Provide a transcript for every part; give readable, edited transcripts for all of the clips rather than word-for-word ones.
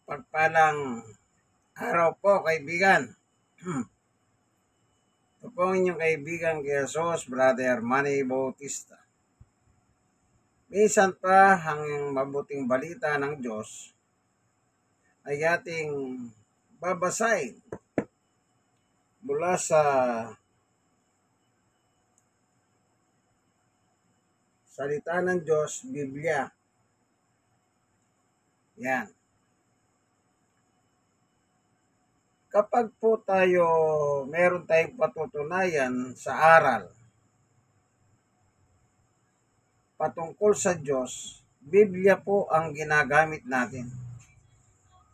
Pagpalang araw po, kaibigan. Ito po ang inyong kaibigan kay Jesus, Brother Manny Bautista. Minsan pa ang mabuting balita ng Diyos ay ating babasahin mula sa salita ng Diyos, Biblia. Yan. Kapag po meron tayong patutunayan sa aral patungkol sa Diyos, Biblia po ang ginagamit natin.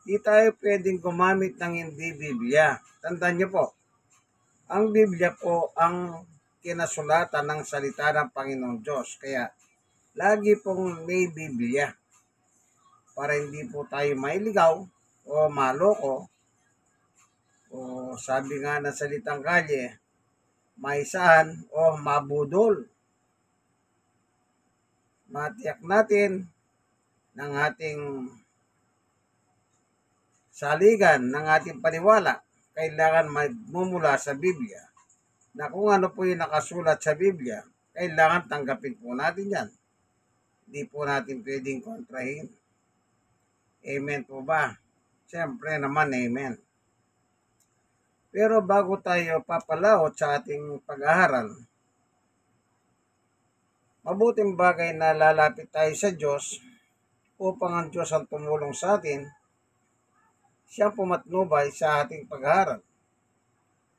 Di tayo pwedeng gumamit ng hindi Biblia. Tandaan niyo po, ang Biblia po ang kinasulatan ng salita ng Panginoong Diyos. Kaya, lagi pong may Biblia para hindi po tayo mailigaw o maloko o sabi nga ng salitang kalye, maisahan o mabudol. Matiyak natin ng ating saligan, ng ating paniwala, kailangan magmumula sa Biblia. Na kung ano po yung nakasulat sa Biblia, kailangan tanggapin po natin yan. Hindi po natin pwedeng kontrahin. Amen po ba? Siyempre naman, amen. Pero bago tayo papalaot sa ating pag-aaral, mabuting bagay na lalapit tayo sa Diyos upang ang Diyos ang tumulong sa atin, siyang pumatnubay sa ating pag-aaral.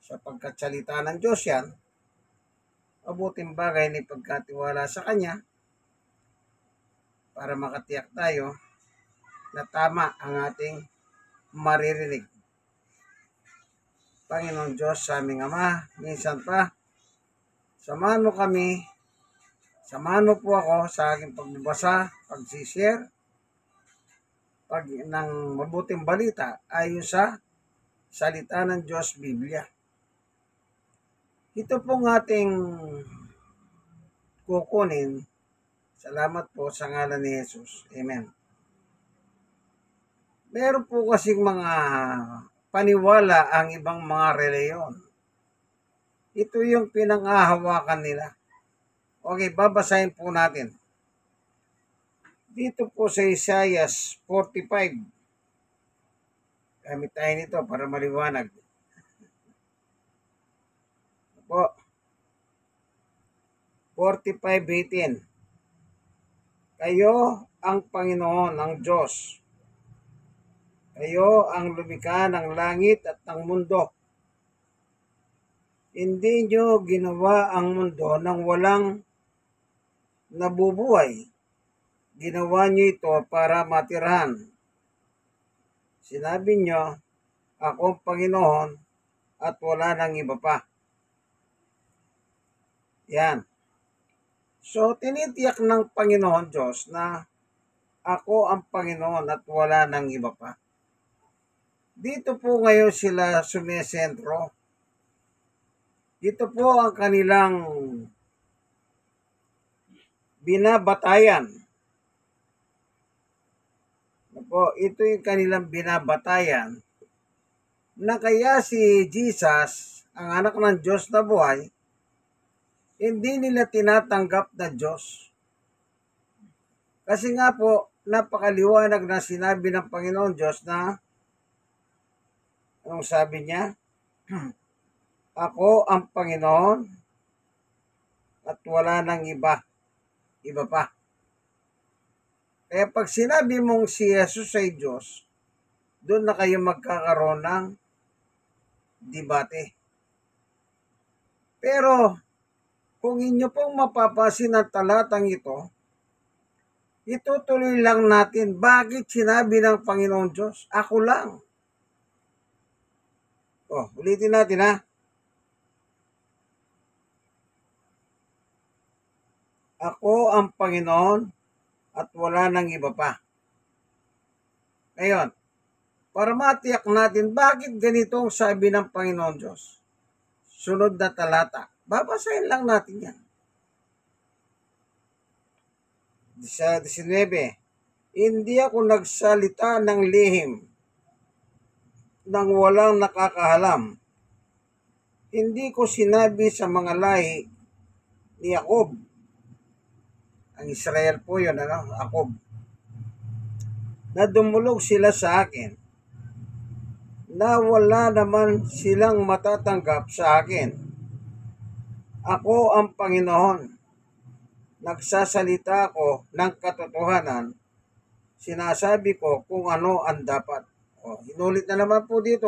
Sapagkat salita ng Diyos yan, mabuting bagay na ipagkatiwala sa Kanya para makatiyak tayo na tama ang ating maririnig. Panginoong Diyos sa aming Ama, minsan pa, samahan mo kami, samahan mo po ako sa aking pagbabasa, pagsishare, ng mabuting balita ayon sa salita ng Diyos, Biblia. Ito pong ating kukunin. Salamat po sa ngalan ni Jesus. Amen. Meron po kasing mga paniwala ang ibang mga reliyon. Ito yung pinangahawakan nila. Okay, babasahin po natin. Dito po sa Isaiah 45. Gamit tayo nito para maliwanag. Po. 45:18. Kayo ang Panginoon ng Diyos. Kayo ang lumikha ng langit at ng mundo. Hindi nyo ginawa ang mundo nang walang nabubuhay. Ginawa nyo ito para matirahan. Sinabi nyo, ako ang Panginoon at wala nang iba pa. Yan. So, tinitiyak ng Panginoon Diyos na ako ang Panginoon at wala nang iba pa. Dito po ngayon sila sumesentro. Ito po ang kanilang binabatayan. Ito yung kanilang binabatayan na kaya si Jesus, ang anak ng Diyos na buhay, hindi nila tinatanggap na Diyos. Kasi nga po, napakaliwanag na sinabi ng Panginoon Diyos na anong sabi niya? Ako ang Panginoon at wala nang iba pa. Kaya pag sinabi mong si Jesus ay Diyos, doon na kayo magkakaroon ng debate. Pero kung inyo pong mapapasin ang talatang ito, itutuloy lang natin bakit sinabi ng Panginoon Diyos, ako lang. Ulitin natin ha. Ako ang Panginoon at wala nang iba pa. Ngayon, para matiyak natin bakit ganito ang sabi ng Panginoon Diyos. Sunod na talata. Babasahin lang natin yan. Sa 19, hindi ako nagsalita ng lihim. ng walang nakakahalam. Hindi ko sinabi sa mga lahi ni Jacob. Ang Israel po yun, Jacob. Na dumulog sila sa akin. Na wala naman silang matatanggap sa akin. Ako ang Panginoon. Nagsasalita ako ng katotohanan. Sinasabi ko kung ano ang dapat. Inulit na naman po dito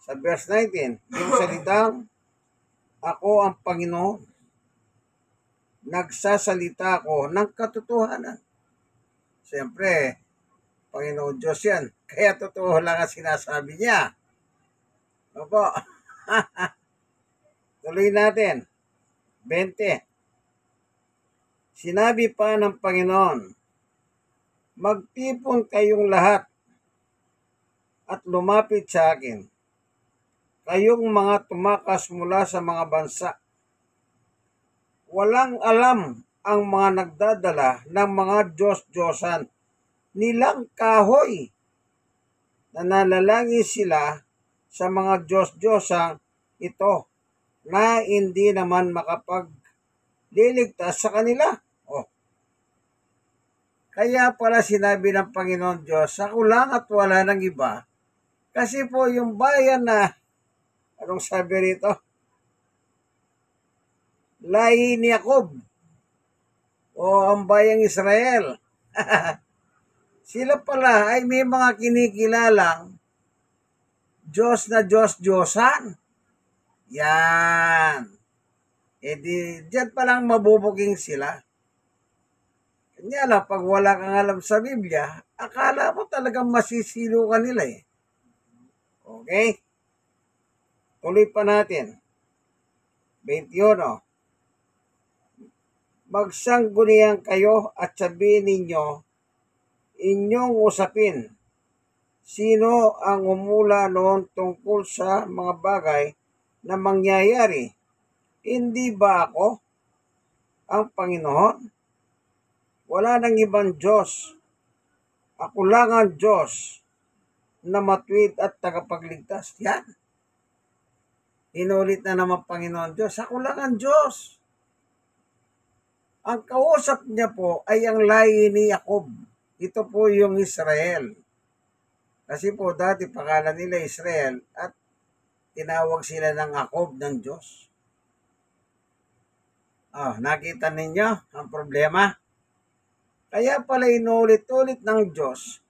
sa verse 19. Yung salitang, ako ang Panginoon. Nagsasalita ako ng katotohanan. Siyempre, Panginoon Diyos yan. Kaya totoo lang ang sinasabi niya. Opo. Tuloy natin. 20. Sinabi pa ng Panginoon, magtipon kayong lahat at lumapit sa akin. Kayong mga tumakas mula sa mga bansa. Walang alam ang mga nagdadala ng mga Diyos-Diyosan nilang kahoy. Nananalangin sila sa mga Diyos-Diyosang ito na hindi naman makapagliligtas sa kanila. Kaya pala sinabi ng Panginoon Diyos, ako lang at wala nang iba. Kasi po yung bayan na, anong sabi rito? Lahi ni Jacob. O ang bayang Israel. Sila pala ay may mga kinikilalang Diyos na Diyos-Diyosan. Yan. E di, dyan palang mabubuking sila. Kanya lang, pag wala kang alam sa Biblia, akala mo talagang masisilo ka nila . Okay? Tuloy pa natin. 21. Magsanggunian kayo at sabihin ninyo, inyong usapin, sino ang umula noon tungkol sa mga bagay na mangyayari? Hindi ba ako ang Panginoon? Wala nang ibang Diyos. Ako lang ang Diyos na matuwid at tagapagligtas. Yan. Inulit na naman Panginoon Diyos. Ako lang ang Diyos. Ang kausap niya po ay ang lahi ni Jacob. Ito po yung Israel. Kasi po dati pangalan nila Israel at tinawag sila ng Jacob ng Diyos. Nakita ninyo ang problema? Kaya pala inulit-ulit ng Diyos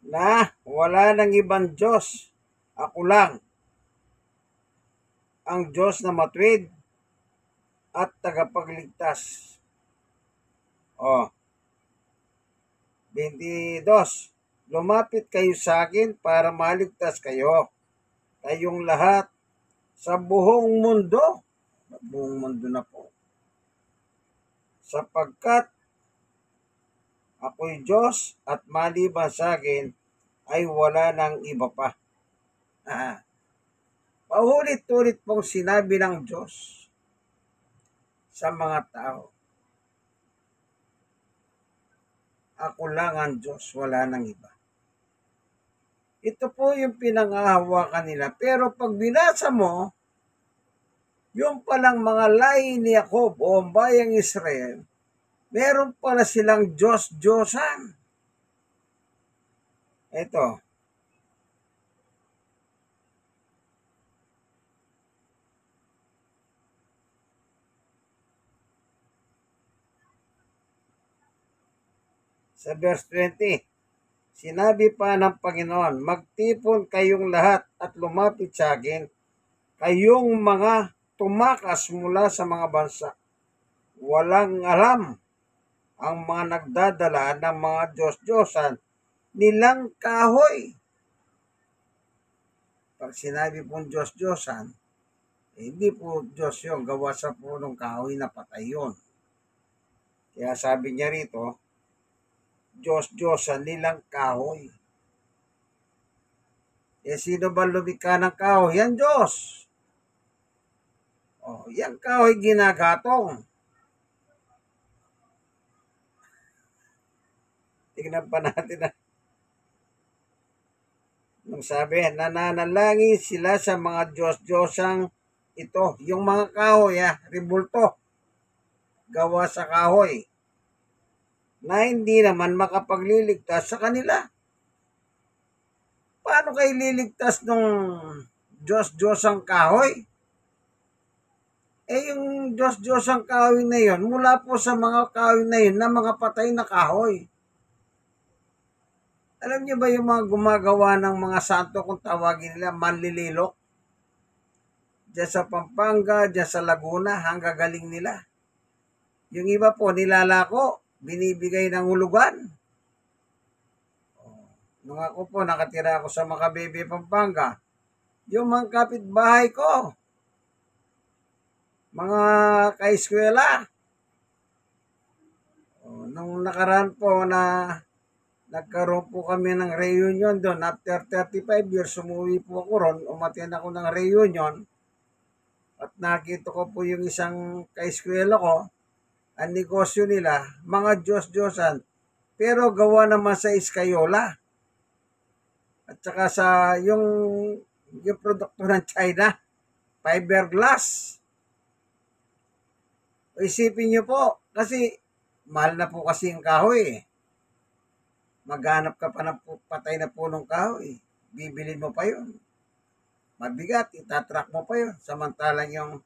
na wala nang ibang Diyos. Ako lang ang Diyos na matuwid at tagapagligtas. 22. Lumapit kayo sa akin para maligtas kayo. Kayong lahat sa buong mundo. Buong mundo na po. Sapagkat ako'y Diyos at maliban sa akin ay wala nang iba pa. Paulit-ulit pong sinabi ng Diyos sa mga tao. Ako lang ang Diyos, wala nang iba. Ito po yung pinangahawakan nila. Pero pag binasa mo, yung palang mga lahi ni Jacob o ang bayang Israel, meron pala silang Diyos-Diyosan. Ito. Sa verse 20, sinabi pa ng Panginoon, magtipon kayong lahat at lumapit sa akin, kayong mga tumakas mula sa mga bansa. Walang alam ang mga nagdadala ng mga Diyos-Diyosan nilang kahoy. Pag sinabi pong Diyos-Diyosan, hindi po Diyos yun, gawa sa punong kahoy na patay yun. Kaya sabi niya rito, Diyos-Diyosan nilang kahoy. Sino ba lumikha ng kahoy? Yan Diyos. Yan kahoy ginagatong. Tingnan pa natin Ang sabi, nananalangin sila sa mga Diyos-Diyosang ito. Yung mga kahoy, rebulto, gawa sa kahoy, na hindi naman makapagliligtas sa kanila. Paano kayo liligtas nung Diyos-Diyosang kahoy? Yung Diyos-Diyosang kahoy na yon, mula po sa mga kahoy na yun, na mga patay na kahoy. Alam niyo ba yung mga gumagawa ng mga santo, kung tawagin nila, manlililok? Diyan sa Pampanga, diyan sa Laguna, hanggang galing nila. Yung iba po, nilalako, binibigay ng hulugan. Nung ako po, nakatira ako sa Makabebe, Pampanga, yung mga kapitbahay ko, mga kaeskwela, nung nakaraan po na nagkaroon po kami ng reunion doon. After 35 years, umuwi po ako ron. Umattend ako ng reunion. At nakita ko po yung isang kaeskwela ko. Ang negosyo nila, mga Diyos-Diyosan. Pero gawa naman sa Iskayola. At saka sa yung produkto ng China, fiberglass. Isipin nyo po, kasi mahal na po kasi yung kahoy. Maghanap ka pa ng patay na punong kahoy. Bibilin mo pa yun. Mabigat, itatrack mo pa yun. Samantalang yung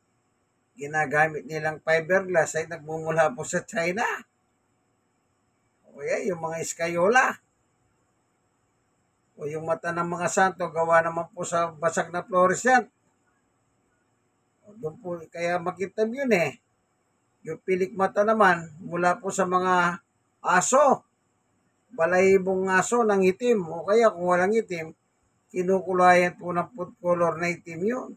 ginagamit nilang fiberglass ay nagmumula po sa China. O yung mga Iskayola. O yung mata ng mga santo, gawa naman po sa basag na fluorescent. Doon po, kaya makitab yun Yung pilik mata naman, mula po sa mga aso. Balayibong aso ng itim, o kaya kung walang itim, kinukulayan po ng food color na itim yun.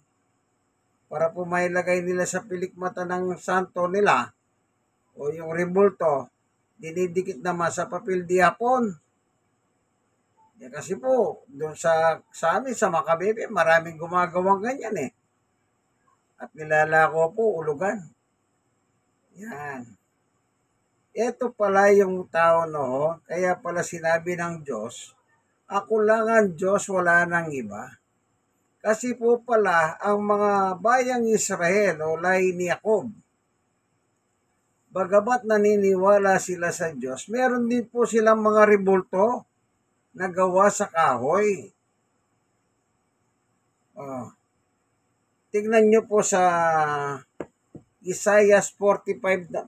Para po mailagay nila sa pilik mata ng santo nila, o yung rebulto, dinidikit naman sa papel di hapon. Kasi po, doon sa amin, sa Makabebe, maraming gumagawang ganyan At nilalako po, ulugan. Yan. Ito pala yung tao kaya pala sinabi ng Diyos, ako lang ang Diyos, wala nang iba. Kasi po pala, ang mga bayang Israel o lahi ni Jacob, bagamat naniniwala sila sa Diyos, meron din po silang mga rebulto na gawa sa kahoy. Tignan nyo po sa Isaiah 44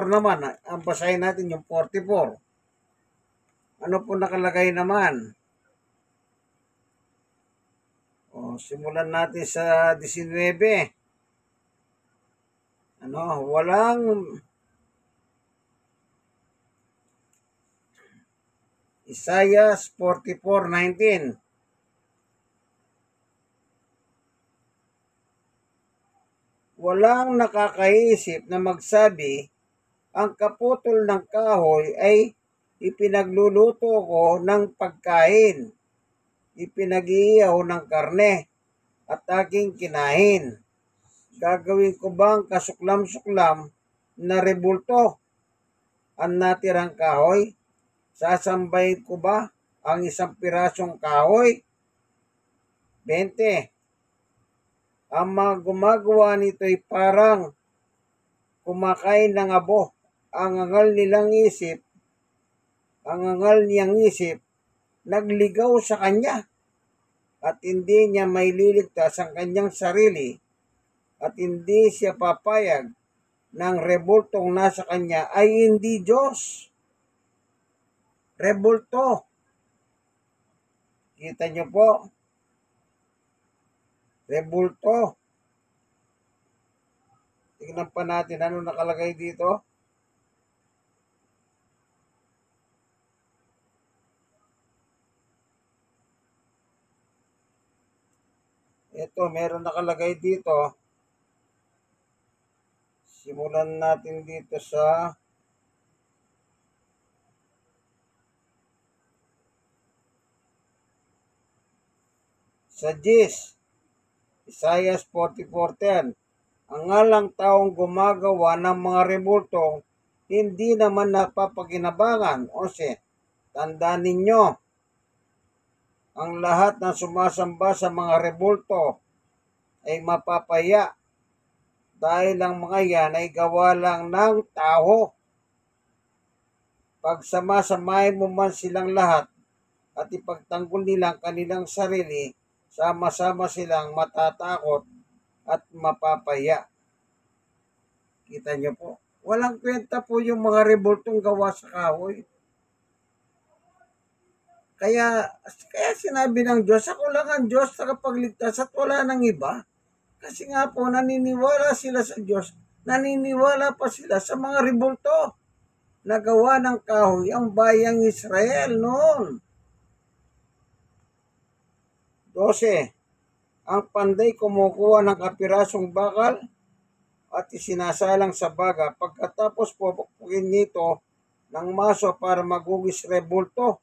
naman. Ang basahin natin yung 44. Ano po nakalagay naman? Simulan natin sa 19. Isaiah 44:19. Walang nakakaisip na magsabi, ang kaputol ng kahoy ay ipinagluluto ko ng pagkain, ipinag-iihaw ng karne, at aking kinain. Gagawin ko bang kasuklam-suklam na rebulto ang natirang kahoy? Sasambahin ko ba ang isang pirasong kahoy? 20. Ang mga gumagawa nito ay parang kumakain ng abo. Ang angal niyang isip, nagligaw sa kanya at hindi niya may liligtas ang kanyang sarili at hindi siya papayag ng rebultong nasa kanya ay hindi Diyos. Rebulto. Kita niyo po? Rebulto. Tingnan pa natin ano nakalagay dito. Ito, meron nakalagay dito. Simulan natin dito sa Gis. Isaiah 44:10. Ang ngalang taong gumagawa ng mga rebulto, hindi naman napapakinabangan. 11. Tandaan ninyo, ang lahat ng sumasamba sa mga rebulto ay mapapaya dahil ang mga yan ay gawa lang ng tao. Pag samasamahin mo man silang lahat at ipagtanggol nilang kanilang sarili, sama-sama silang matatakot at mapapaya. Kita niyo po, walang kwenta po yung mga rebultong gawa sa kahoy. Kaya sinabi ng Diyos, ako lang ang Diyos na kapagligtas at wala nang iba. Kasi nga po, naniniwala sila sa Diyos, naniniwala pa sila sa mga rebulto na gawa ng kahoy ang bayang Israel noon. 12. Ang panday kumukuha ng kapirasong bakal at isinasalang sa baga. Pagkatapos pupukpukin nito ng maso para magugis rebulto,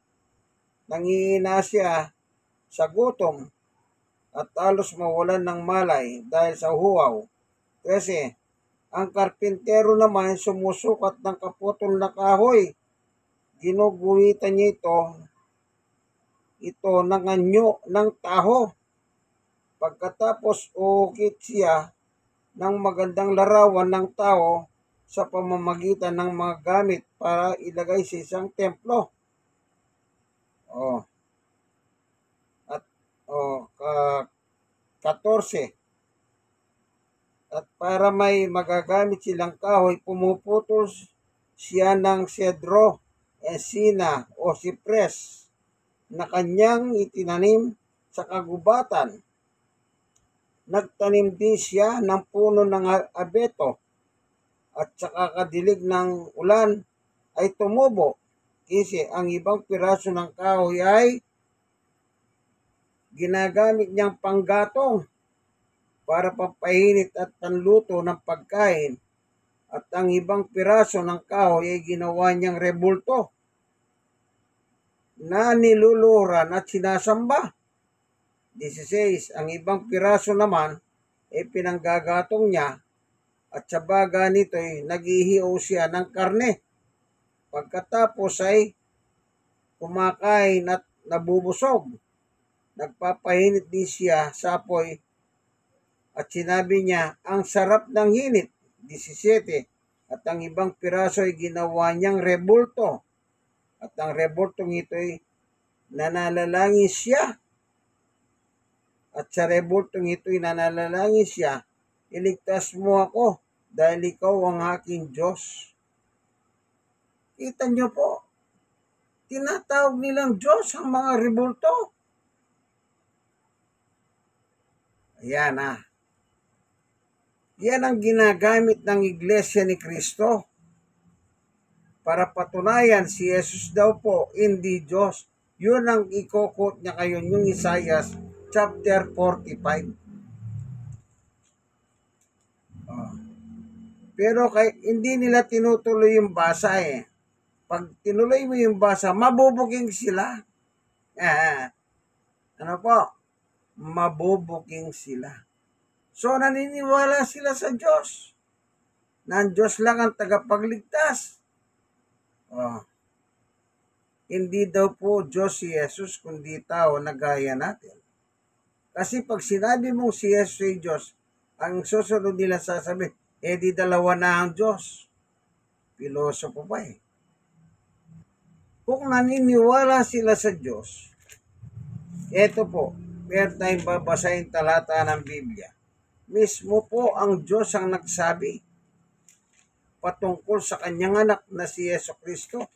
nangiina siya sa gutom at halos mawalan ng malay dahil sa huwaw. 13. Ang karpintero naman sumusukat ng kaputol na kahoy. Ginuguhitan niya ito ng anyo ng taho. Pagkatapos uukit siya ng magandang larawan ng tao sa pamamagitan ng mga gamit para ilagay sa isang templo. 14. At para may magagamit silang kahoy, pumuputol siya ng cedro, encina o sipres na kanyang itinanim sa kagubatan. Nagtanim din siya ng puno ng abeto at sa kakadilig ng ulan ay tumubo. Kasi ang ibang piraso ng kahoy ay ginagamit niyang panggatong para pampainit at panluto ng pagkain at ang ibang piraso ng kahoy ay ginawa niyang rebulto na niluluhuran at sinasamba. 16. Ang ibang piraso naman ay pinanggagatong niya at sa baga nito ay naghihiyaw siya ng karne. Pagkatapos ay kumakain at nabubusog. Nagpapahinit din siya sa apoy at sinabi niya, ang sarap ng hinit. 17. At ang ibang piraso ay ginawa niyang rebulto. At ang rebultong ito ay nananalangin siya. At sa rebultong ito ay nananalangin siya, iligtas mo ako dahil ikaw ang aking Diyos. Kita niyo po, tinatawag nilang Diyos ang mga rebulto. Ayan Yan ang ginagamit ng Iglesia ni Kristo para patunayan si Jesus daw po, hindi Diyos. Yun ang i-quote niya kayo, yung Isaiah chapter 45. Pero hindi nila tinutuloy yung basa eh. Pag tinuloy mo yung basa, mabubuking sila. Ano po? Mabubuking sila. So, naniniwala sila sa Diyos. Na ang Diyos lang ang tagapagligtas. Hindi daw po Diyos si Jesus, kundi tao na gaya natin. Kasi pag sinabi mong si Jesus ay Diyos, ang susunod nila sasabihin, di dalawa na ang Diyos. Pilosopo pa eh. Kung naniniwala sila sa Diyos, eto po, meron tayong babasahin talata ng Biblia. Mismo po ang Diyos ang nagsabi patungkol sa kanyang anak na si Jesucristo.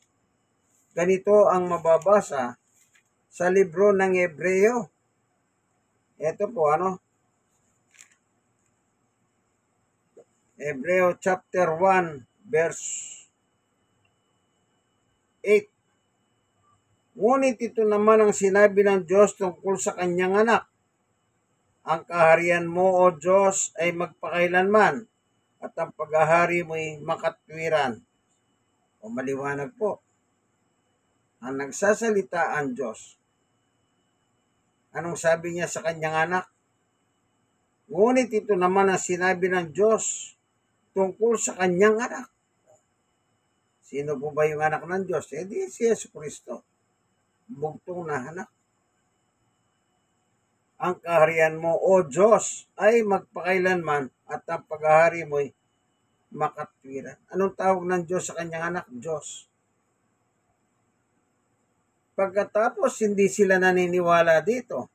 Ganito ang mababasa sa libro ng Hebreo. Ito po Hebreo chapter 1 verse 8. Ngunit ito naman ang sinabi ng Diyos tungkol sa kanyang anak. Ang kaharian mo, O Diyos, ay magpakailanman at ang paghahari mo ay makatwiran. O maliwanag po. Ang nagsasalita ang Diyos. Anong sabi niya sa kanyang anak? Ngunit ito naman ang sinabi ng Diyos tungkol sa kanyang anak. Sino po ba yung anak ng Diyos? Di si Jesucristo. Bugtong na anak. ang kaharian mo, O Diyos, ay magpakailanman at ang paghahari mo'y makatwiran. Anong tawag ng Diyos sa kanyang anak? Diyos. Pagkatapos, hindi sila naniniwala dito.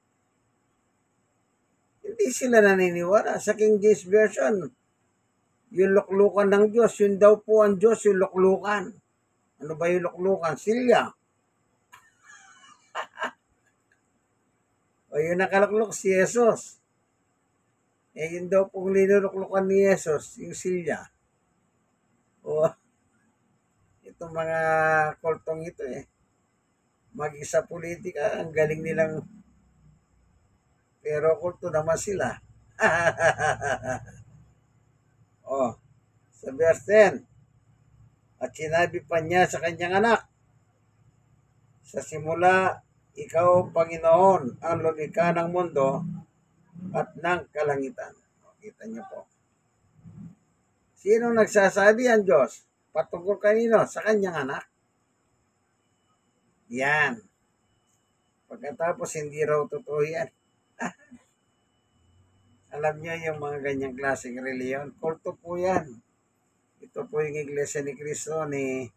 Hindi sila naniniwala. Sa King James Version, yung luklukan ng Diyos, yun daw po ang Diyos, yung luklukan. Ano ba yung luklukan? Silya. O yung nakaluklok si Jesus. Yun daw pong linuluklukan ni Jesus, yung silya. O, itong mga kultong ito mag-isa politika, ang galing nilang, pero kulto naman sila. O, sa verse 10, at sinabi pa niya sa kanyang anak, sa simula, ikaw, Panginoon, ang lumikha ng mundo at ng kalangitan. Kita niyo po. Sino nagsasabi ang Diyos? Patungkol kanino? Sa kanyang anak. Yan. Pagkatapos, hindi raw totoo yan. Alam niyo yung mga ganyang klaseng reliyon? Kulto po yan. Ito po yung Iglesia ni Cristo ni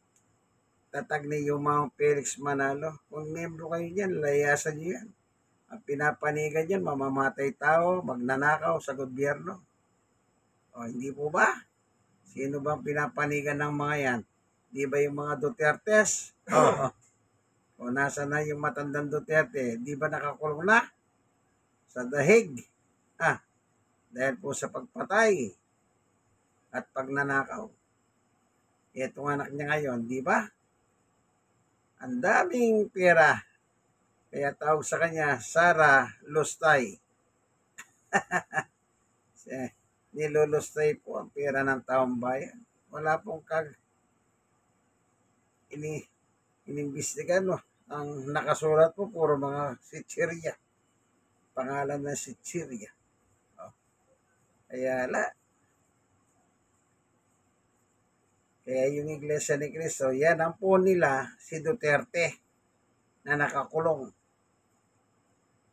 tatag ni Yumao Felix Manalo. Kung membro kayo dyan, layasan niyo yan. Ang pinapanigan dyan, mamamatay tao, magnanakaw sa gobyerno. O, hindi po ba? Sino bang pinapanigan ng mga yan? Di ba yung mga Dutertes? O, nasa na yung matandang Duterte? Di ba nakakulong na? Sa dahig. Dahil po sa pagpatay at pagnanakaw. Itong anak niya ngayon, di ba? Ang daming pera. Kaya tawag sa kanya, Sara Lustay. Nilulustay po ang pera ng taong bayan. Wala pong inimbestigan, no? Ang nakasulat po, puro mga Sitseria. Pangalan ng Sitseria. Kaya yung Iglesia ni Cristo, yan ang po nila si Duterte na nakakulong.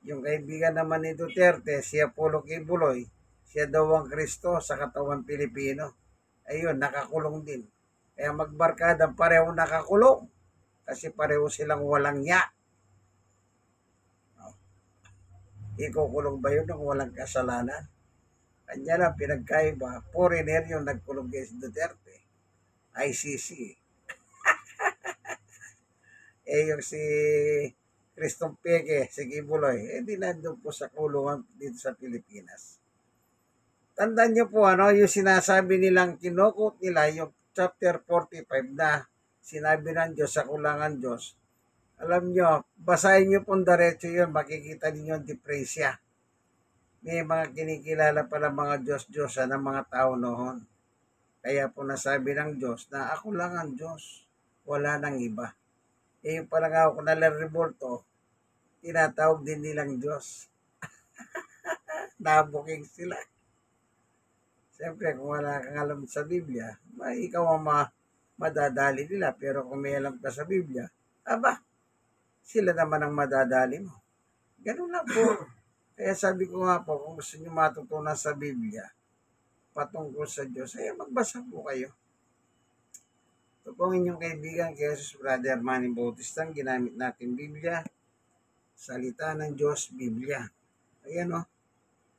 Yung kaibigan naman ni Duterte, si Apollo Kibuloy, siya daw ang Kristo sa katawan Pilipino. Ayun, nakakulong din. Kaya magbarkada, pareho nakakulong. Kasi pareho silang walang nya. Ikukulong ba yun kung walang kasalanan? Kanya lang pinagkaiba, foreigner yung nagkulong kay Duterte. ICC. Yung si Cristong Peque, si Kibuloy, di nandun po sa kulungan dito sa Pilipinas. Tandaan niyo po, yung sinasabi nilang kinukot nila, yung chapter 45 na sinabi ng Diyos sa kulangan Diyos. Alam niyo, basahin niyo pong diretso yun, makikita niyo yung depresya. May mga kinikilala pala mga Diyos-Diyosan ng mga tao noon. Kaya po nasabi ng Diyos na ako lang ang Diyos, wala nang iba. Yung pala nga ako nalang-revolto, tinatawag din nilang Diyos. Nabuking sila. Siyempre, kung wala kang alam sa Biblia, ikaw ang madadali nila. Pero kung may alam ka sa Biblia, sila naman ang madadali mo. Ganun lang po. Kaya sabi ko nga po, kung gusto nyo matutunan sa Biblia, patungkol sa Diyos, magbasa po kayo. Ito po ang inyong kaibigan, Jesus Brother Manny Bautista, ginamit natin Biblia, salita ng Diyos, Biblia. Ayan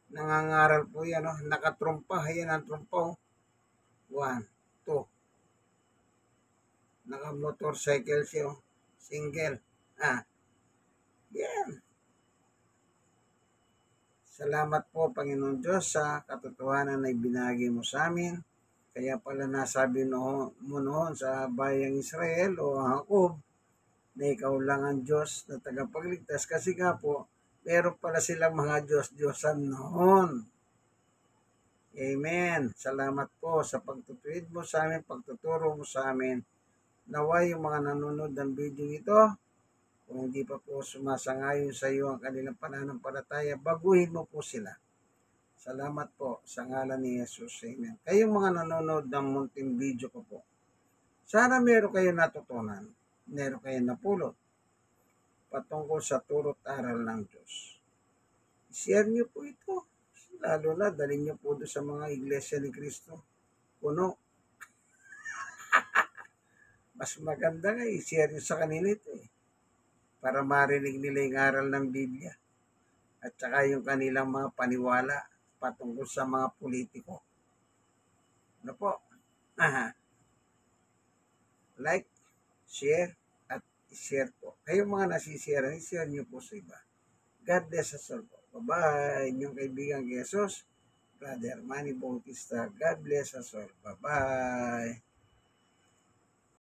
nangangaral po yan nakatrumpa, ayan ang trumpa 1, 2. Naka-motorcycle siya single. Yan. Salamat po, Panginoon Diyos, sa katotohanan na ibinahagi mo sa amin. Kaya pala nasabi mo noon sa bayang Israel o Jacob na ikaw lang ang Diyos na tagapagligtas. Kasi nga po, meron pala silang mga Diyos-Diyosan noon. Amen. Salamat po sa pagtutuwid mo sa amin, pagtuturo mo sa amin. Naway yung mga nanonood ng video ito, kung hindi pa po sumasangayon sa iyo ang kanilang pananampalataya, baguhin mo po sila. Salamat po sa ngalan ni Jesus. Amen. Kayong mga nanonood ng munting video ko po, sana meron kayo natutunan, meron kayo napulot patungkol sa turot aral ng Diyos. share niyo po ito. Lalo na, dalhin niyo po doon sa mga iglesia ni Cristo. Puno. Mas maganda nga, i-share niyo sa kanila ito eh. Para marinig nila yung aral ng Biblia. At saka yung kanilang mga paniwala patungkol sa mga politiko. Ano po? Aha. Like, share, at i-share po. Kayong mga nasishare, i-share niyo po sa iba. God bless us all po. Bye-bye. Inyong kaibigan Jesus, Brother Manny Bautista. God bless us all. Bye-bye.